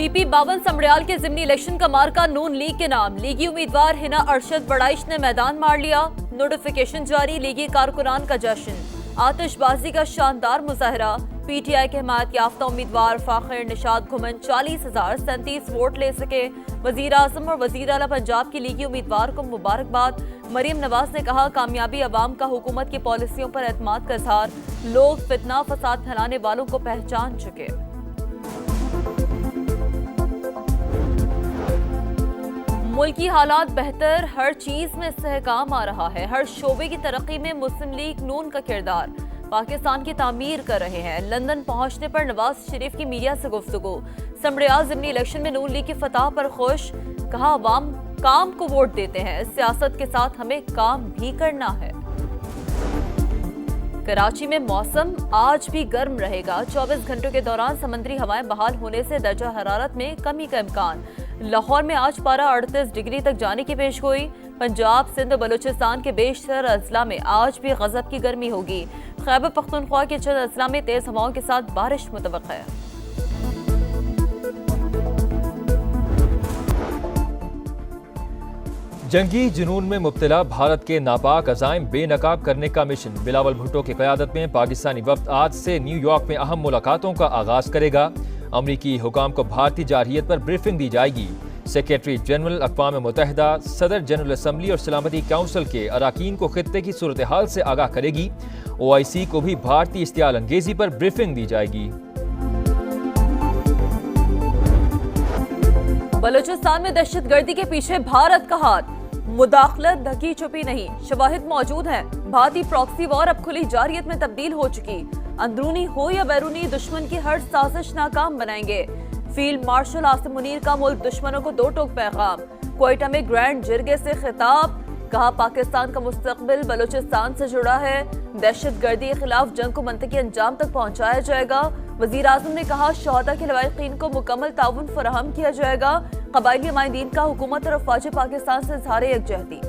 PP 52 समड़ियाल के जिमनी election का मार्का नून league के नाम। लीगी उम्मीदवार हिना अरशद बड़ाइश ने मैदान मार लिया। नोटिफिकेशन जारी, लीगी कारकुनान का जश्न, आतिशबाजी का शानदार मुजाहरा। पीटीआई के हिमायत याफ्ता उम्मीदवार फाखिर निशाद घुमन 40,037 वोट ले सके। वजीर आजम और वजीर आला पंजाब की लीगी उम्मीदवार को मुबारकबाद। मरियम नवाज ने कहा, कामयाबी अवाम का हुकूमत की पॉलिसियों पर एतमाद का इजहार। लोग फितना फसाद फैलाने वालों को पहचान चुके। मुल्की हालात बेहतर, हर चीज में इस्तेहकाम आ रहा है। हर शोबे की तरक्की में मुस्लिम लीग नून का किरदार। पाकिस्तान की तामीर कर रहे हैं। लंदन पहुंचने पर नवाज शरीफ की मीडिया से गुफ्तगू। समड़ियाल जिमनी इलेक्शन में नून लीग की फतह पर खुश, कहा अवाम काम को वोट देते हैं, सियासत के साथ हमें काम भी करना है। कराची में मौसम आज भी गर्म रहेगा। 24 घंटों के दौरान समंदरी हवाएं बहाल होने से दर्जा हरारत में कमी का इम्कान। लाहौर में आज पारा 38 डिग्री तक जाने की पेशगोई। पंजाब, सिंध, बलूचिस्तान के बेशतर अजला में आज भी गजब की गर्मी होगी। खैबर पख्तूनख्वा के चंद अजला में तेज हवाओं के साथ बारिश मुतवक्का है। जंगी जुनून में मुब्तला भारत के नापाक अज़ाइम बेनकाब करने का मिशन। बिलावल भुट्टो की क़यादत में पाकिस्तानी वफ़द आज से न्यूयॉर्क में अहम मुलाकातों का आगाज करेगा। अमरीकी हुकाम को भारतीय जारहियत पर ब्रीफिंग दी जाएगी। सेक्रेटरी जनरल अक़वाम मुत्तहिदा, सदर जनरल असम्बली और सलामती काउंसिल के अराकीन को खित्ते की सूरत हाल से आगाह करेगी। OIC को भी भारतीय इश्तियाल अंगेजी पर ब्रीफिंग दी जाएगी। बलूचिस्तान में दहशतगर्दी के पीछे भारत का हाथ। मुदाखलत ढकी छुपी नहीं, शवाहिद मौजूद हैं। भारतीय प्रॉक्सी वॉर अब खुली जारहियत में तब्दील हो चुकी। अंदरूनी हो या बैरूनी, दुश्मन की हर साजिश नाकाम बनाएंगे। फील्ड मार्शल आसिम मुनीर का मुल्क दुश्मनों को दो टोक पैगाम। क्वेटा में ग्रैंड जिरगे से खिताब, कहा पाकिस्तान का मुस्तकबिल बलूचिस्तान से जुड़ा है। दहशतगर्दी के खिलाफ जंग को मंतकी अंजाम तक पहुंचाया जाएगा। वजीर आजम ने कहा, शहदा के लवाहिकीन को मुकम्मल ताउन फराहम किया जाएगा। कबायली नुमाइंदीन का हुकूमत और अफवाज पाकिस्तान से इज़हार यकजहती।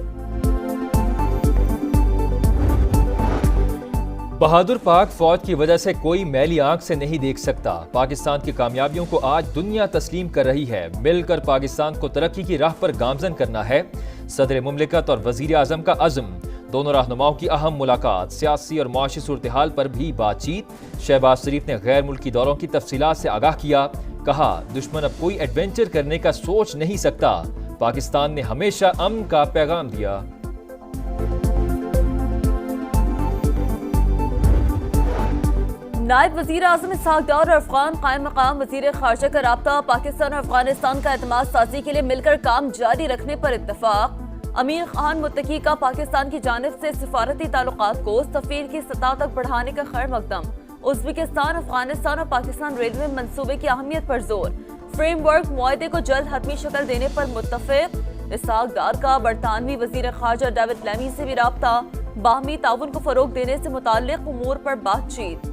बहादुर पाक फौज की वजह से कोई मैली आंख से नहीं देख सकता। पाकिस्तान की कामयाबियों को आज दुनिया तस्लीम कर रही है। मिलकर पाकिस्तान को तरक्की की राह पर गामजन करना है। सदर मुमलिकत और वजीर आजम का अज़्म। दोनों रहनुमाओं की अहम मुलाकात। सियासी और मुआशी सूरत हाल पर भी बातचीत। शहबाज शरीफ ने गैर मुल्की दौरों की तफसीलात से आगाह किया। कहा, दुश्मन अब कोई एडवेंचर करने का सोच नहीं सकता। पाकिस्तान ने हमेशा अमन का पैगाम दिया। नायब वजीर आजम इसहाक डार और अफगान कायम मकाम वजीर खारजा का राब्ता। पाकिस्तान और अफगानिस्तान का एतमाद साजी के लिए मिलकर काम जारी रखने पर इत्तफाक। अमीर खान मुत्तकी का पाकिस्तान की जानिब से सिफारती ताल्लुकात को सफीर की सतह तक बढ़ाने का खैर मकदम। उज़्बेकिस्तान, अफगानिस्तान और पाकिस्तान रेलवे मंसूबे की अहमियत पर जोर। फ्रेमवर्क मुआहदे को जल्द हतमी शक्ल देने पर मुत्तफिक। इसहाक डार का बरतानवी वजीर खारजा डेविड लैमी से भी राब्ता। बाहमी ताउन को फरोग देने से मुताल्लिक उमूर पर बातचीत।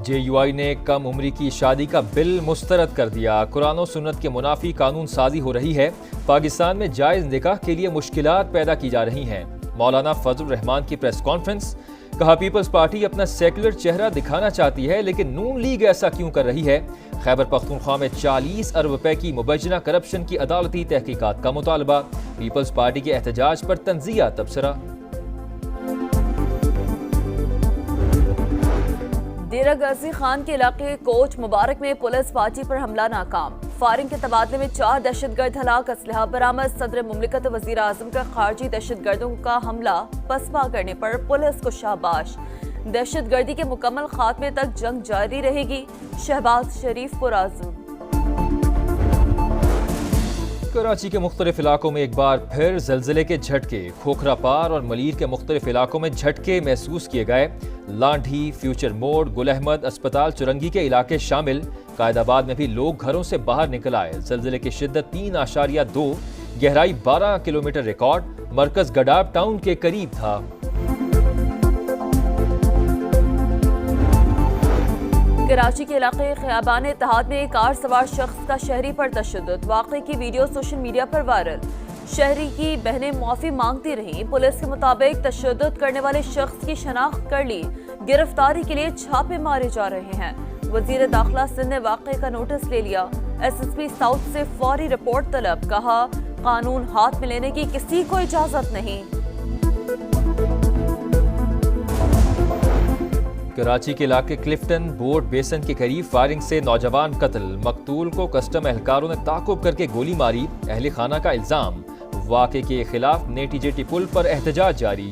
JUI ने कम उम्री की शादी का बिल मुस्तरद कर दिया। कुरान और सुन्नत के मुनाफी कानून साजी हो रही है। पाकिस्तान में जायज निकाह के लिए मुश्किलात पैदा की जा रही हैं। मौलाना फजल रहमान की प्रेस कॉन्फ्रेंस, कहा पीपल्स पार्टी अपना सेकुलर चेहरा दिखाना चाहती है, लेकिन नून लीग ऐसा क्यों कर रही है। खैबर पख्तूनख्वा में 40 अरब रुपए की मुबैजना करप्शन की अदालती तहकीकात का मुतालबा। पीपल्स पार्टी के एहतजाज पर तंजिया तबसरा। डेरा गाजी खान के इलाके कोच मुबारक में पुलिस पार्टी पर हमला नाकाम। फायरिंग के तबादले में 4 दहशतगर्द हलाक, असलहा बरामद। सदर मुमलिकत वजीर आजम का खारजी दहशतगर्दों का हमला पसपा करने पर पुलिस को शाबाश। दहशतगर्दी के मुकम्मल खात्मे तक जंग जारी रहेगी। शहबाज शरीफ पुरआज़म। कराची के मुख्तलिफ इलाकों में एक बार फिर जलजिले के झटके। खोखरा पार और मलीर के मुख्तलिफ इलाकों में झटके महसूस किए गए। लांढी, फ्यूचर मोड़, गुल अहमद, अस्पताल, चुरंगी के इलाके शामिल। कायदाबाद में भी लोग घरों से बाहर निकल आए। जलजिले की शिद्दत 3.2, गहराई 12 किलोमीटर रिकॉर्ड। मरकज गडाब टाउन के करीब था। कराची के इलाके ख़ियाबान इत्तेहाद में एक कार सवार शख्स का शहरी पर तशद्दुद। वाक़े की वीडियो सोशल मीडिया पर वायरल। शहरी की बहनें माफी मांगती रहीं। पुलिस के मुताबिक तशद्दुद करने वाले शख्स की शनाख्त कर ली। गिरफ्तारी के लिए छापे मारे जा रहे हैं। वजीर दाखिला सिंध ने वाक़े का नोटिस ले लिया। एसएसपी साउथ से फौरी रिपोर्ट तलब। कहा, कानून हाथ में लेने की किसी को इजाजत नहीं। कराची के इलाके क्लिफ्टन बोर्ड बेसन के करीब फायरिंग से नौजवान कत्ल। मकतूल को कस्टम एहलकारों ने ताकुब करके गोली मारी। अहले खाना का इल्जाम। वाक़े के खिलाफ नेटी जेटी पुल पर एहतजाज जारी।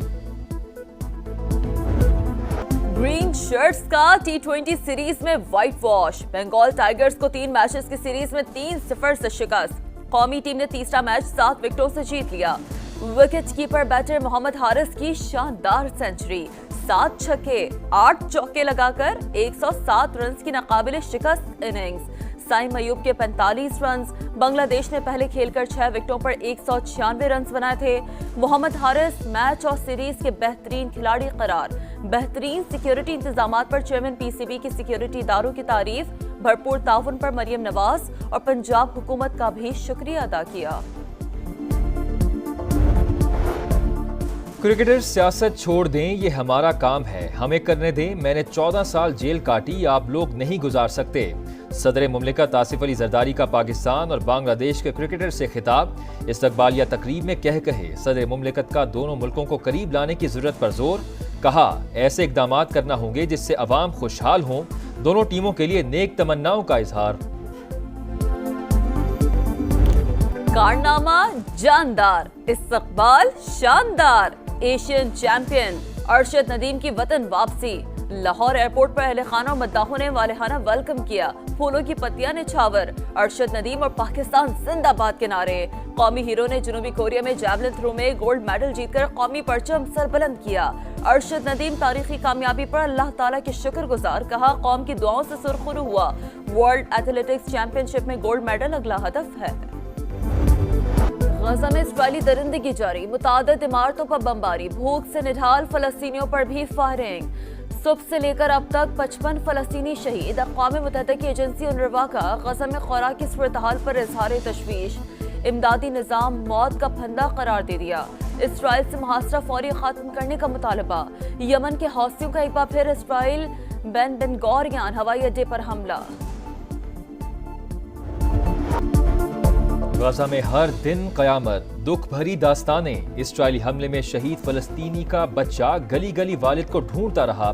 ग्रीन शर्ट्स का T20 सीरीज में व्हाइट वॉश। बंगाल टाइगर्स को 3 मैचेस की सीरीज में 3-0 से शिकस्त। कौमी टीम ने तीसरा मैच 7 विकेटों से जीत लिया। Wicket keeper batter Mohammad Haris की शानदार सेंचुरी। 7 छक्के 8 चौके लगाकर 107 रन की नाकाबिले शिकस्त इनिंग्स। साइम अयूब के 45 रन। बांग्लादेश ने पहले खेलकर 6 विकेटों पर 196 रन बनाए थे। मोहम्मद हारिस मैच और सीरीज के बेहतरीन खिलाड़ी करार। बेहतरीन सिक्योरिटी इंतजामात पर चेयरमैन पीसीबी की सिक्योरिटी इदारों की तारीफ। भरपूर ताउन पर मरियम नवाज और पंजाब हुकूमत का भी शुक्रिया अदा किया। क्रिकेटर सियासत छोड़ दें, ये हमारा काम है, हमें करने दें। मैंने 14 साल जेल काटी, आप लोग नहीं गुजार सकते। सदर मुमलिकत आसिफ अली जरदारी का पाकिस्तान और बांग्लादेश के क्रिकेटर से खिताब। इस्तकबालिया तकरीब में कहे सदर मुमलिकत का दोनों मुल्कों को करीब लाने की जरूरत पर जोर। कहा, ऐसे इकदाम करना होंगे जिससे अवाम खुशहाल हों। दोनों टीमों के लिए नेक तमन्नाओं का इजहार। कारनामा जानदार, इस्तकबाल शानदार। एशियन चैंपियन अरशद नदीम की वतन वापसी। लाहौर एयरपोर्ट पर अहले खाना और मद्दाहों ने वालेहाना वेलकम किया। फूलों की पत्तियां ने छावर। अरशद नदीम और पाकिस्तान जिंदाबाद के नारे। कौमी हीरो ने जनूबी कोरिया में जैवलिन थ्रो में गोल्ड मेडल जीतकर कौमी परचम सरबुलंद किया। अरशद नदीम तारीखी कामयाबी पर अल्लाह ताला के शुक्रगुजार। कहा, कौम की दुआओं से सुरखरू हुआ। वर्ल्ड एथलेटिक्स चैंपियनशिप में गोल्ड मेडल अगला हदफ है। गजा में इजरायली दरिंदगी जारी। मुतादिद इमारतों पर बमबारी। भूख से निढाल फलस्तीनियों पर भी फायरिंग। सुबह से लेकर अब तक 55 फलस्तीनी शहीद। अक़वाम मुत्तहिदा की एजेंसी UNRWA का गजा में खुराक की सूरत-ए-हाल पर इजहार तशवीश। इमदादी निज़ाम मौत का फंदा करार दे दिया। इसराइल से मुहासरा फौरी खत्म करने का मुतालबा। यमन के हौसियों का एक बार फिर इसराइल बेन गोरियन हवाई अड्डे पर हमला। गाजा में हर दिन कयामत, दुख भरी दास्तानें। इस्राइली हमले में शहीद फलस्तीनी का बच्चा गली गली वालिद को ढूंढता रहा।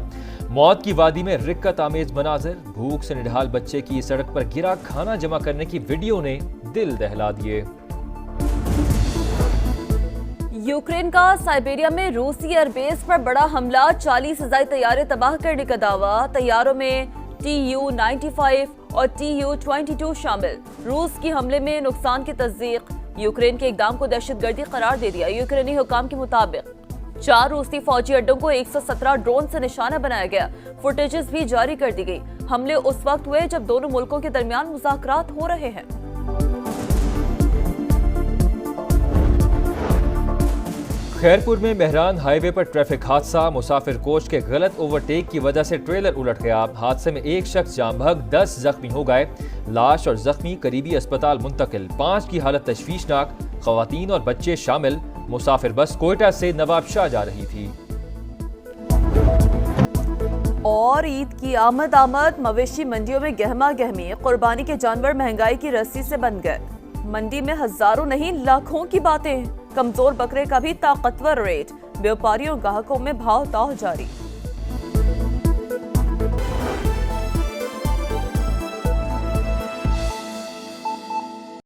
मौत की वादी में रिक्कत आमेज मनाजिर। भूख से निढाल बच्चे की सड़क पर गिरा खाना जमा करने की वीडियो ने दिल दहला दिए। यूक्रेन का साइबेरिया में रूसी एयरबेस पर बड़ा हमला। 40 फ़िज़ाई तैयारे तबाह करने का दावा। तैयारों में Tu-95 और Tu-22 शामिल। रूस की हमले में नुकसान की तस्दीक। यूक्रेन के इकदाम को दहशतगर्दी करार दे दिया। यूक्रेनी हुकाम के मुताबिक 4 रूसी फौजी अड्डों को 117 ड्रोन से निशाना बनाया गया। फुटेजेस भी जारी कर दी गई। हमले उस वक्त हुए जब दोनों मुल्कों के दरमियान मुज़ाकरात हो रहे हैं। खैरपुर में मेहरान हाईवे पर ट्रैफिक हादसा। मुसाफिर कोच के गलत ओवरटेक की वजह से ट्रेलर उलट गया। हादसे में एक शख्स जाम बहक, 10 जख्मी हो गए। लाश और जख्मी करीबी अस्पताल मुंतकिल। 5 की हालत तशवीशनाक। खवातीन और बच्चे शामिल। मुसाफिर बस कोयटा से नवाबशाह जा रही थी। और ईद की आमद मवेशी मंडियों में गहमा गहमी। कुर्बानी के जानवर महंगाई की रस्सी से बंध गए। मंडी में हजारों नहीं लाखों की बातें। कमजोर बकरे का भी ताकतवर रेट। व्यापारियों ग्राहकों में भाव ताव जारी।